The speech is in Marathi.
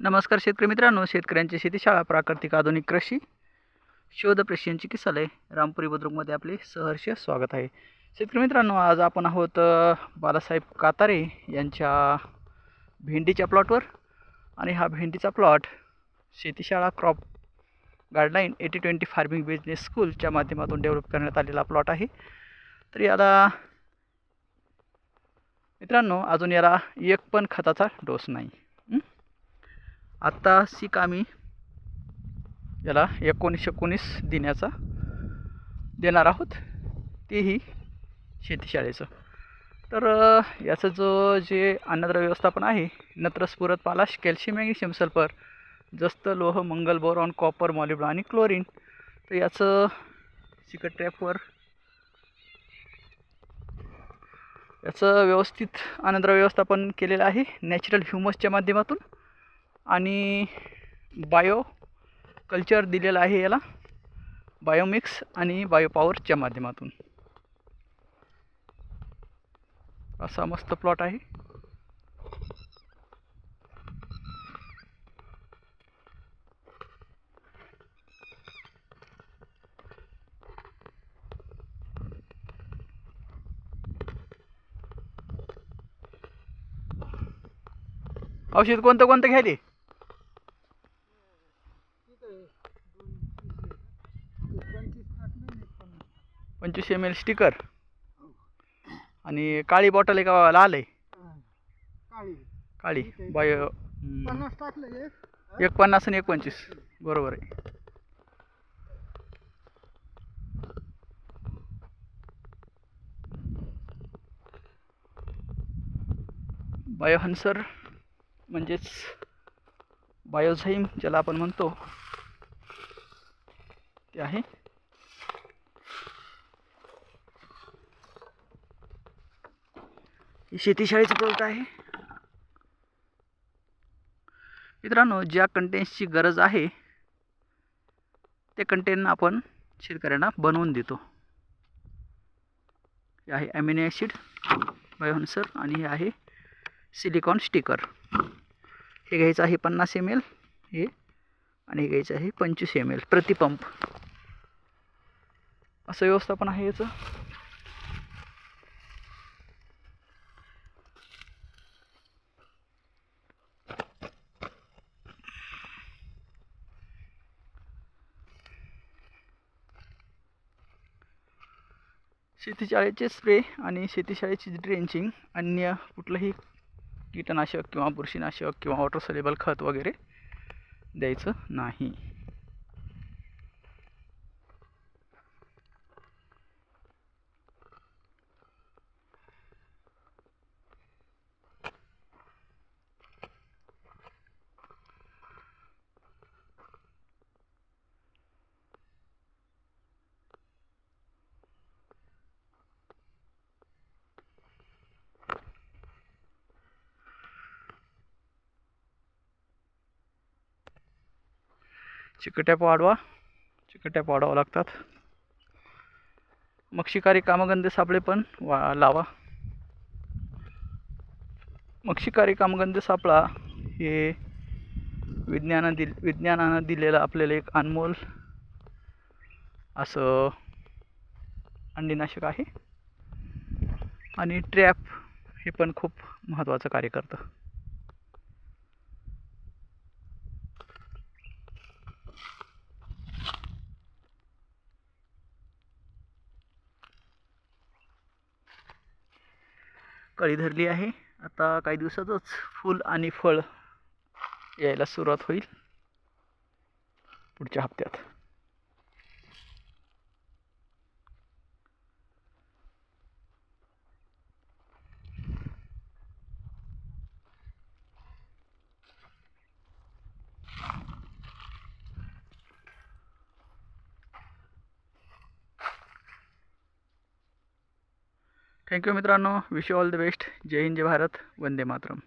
नमस्कार शेतकरी मित्रांनो, शेतकऱ्यांची शेतीशाळा प्राकृतिक आधुनिक कृषी शोध प्रशिक्षण चिकित्सालय रामपुरी बुद्रुकमध्ये आपले सहर्ष स्वागत आहे. शेतकरी मित्रांनो, आज आपण आहोत बालासाहेब कातारे यांच्या भेंडीच्या प्लॉटवर. आणि हा भेंडीचा प्लॉट शेतीशाळा क्रॉप गाईडलाईन 80-20 फार्मिंग बिझनेस स्कूलच्या माध्यमातून डेव्हलप करण्यात आलेला प्लॉट आहे. तर याला मित्रांनो अजून याला एक पण खताचा डोस नाही. आत्ता सीक आम्ही याला 19-19 देणार आहोत, तेही शेतीशाळेचं. तर याचं जे अन्नद्रव्य व्यवस्थापन आहे, नत्र, स्फुरद, पालाश, कॅल्शियम, मॅग्नेशियम, सल्फर, जस्त, लोह, मंगल, बोरॉन, कॉपर, मॉलिब्डेनम आणि क्लोरीन. तर याचं सिकट ट्रॅपवर याचं व्यवस्थित अन्नद्रव्य व्यवस्थापन केलेलं आहे नॅचरल ह्युमसच्या माध्यमातून. आणि बायो कल्चर दिलेलं आहे याला, बायोमिक्स आणि बायोपॉवरच्या माध्यमातून. असा मस्त प्लॉट आहे. औषध कोणतं कोणतं घ्यायले? 25 ml स्टिकर. आणि काळी बॉटल आहे का लाल आहे? काळी. बायो 50 टाकले, एक 50 आणि एक 25. बरोबर आहे. बायोहन्सर म्हणजेच बायोझाईम ज्याला आपण म्हणतो ते आहे. ही शेतीशाळेचं प्रोडक्ट आहे. मित्रांनो, ज्या कंटेंट्सची गरज आहे ते कंटेंट आपण शेतकऱ्यांना बनवून देतो. हे आहे ॲमिनो ॲसिड बायोहन्सर आणि हे आहे सिलिकॉन स्टिकर. हे घ्यायचं आहे 50 ml हे, आणि हे घ्यायचं आहे 25 ml प्रति पंप. असं व्यवस्थापन आहे याचं. शेतीशाळेचे स्प्रे आणि शेतीशाळेची ड्रेंचिंग अन्य कुठलंही कीटनाशक किंवा बुरशीनाशक किंवा वॉटर सोल्युबल खत वगैरे द्यायचं नाही. चिकट्या वाढवावं लागतात. मग शिकारी कामगंधे सापळे पण लावा. मग शिकारी कामगंधे सापळा हे विज्ञानानं दिलेलं आपल्याला एक अनमोल असं अंडीनाशक आहे. आणि ट्रॅप हे पण खूप महत्त्वाचं कार्य करतं. कळी धरली आहे. आता काही दिवसातच फूल आणि फळ यायला सुरुवात होईल पुढच्या हप्त्यात. थँक्यू मित्रांनो. Wish you all the best. जय हिंद, जय भारत, वंदे मातरम.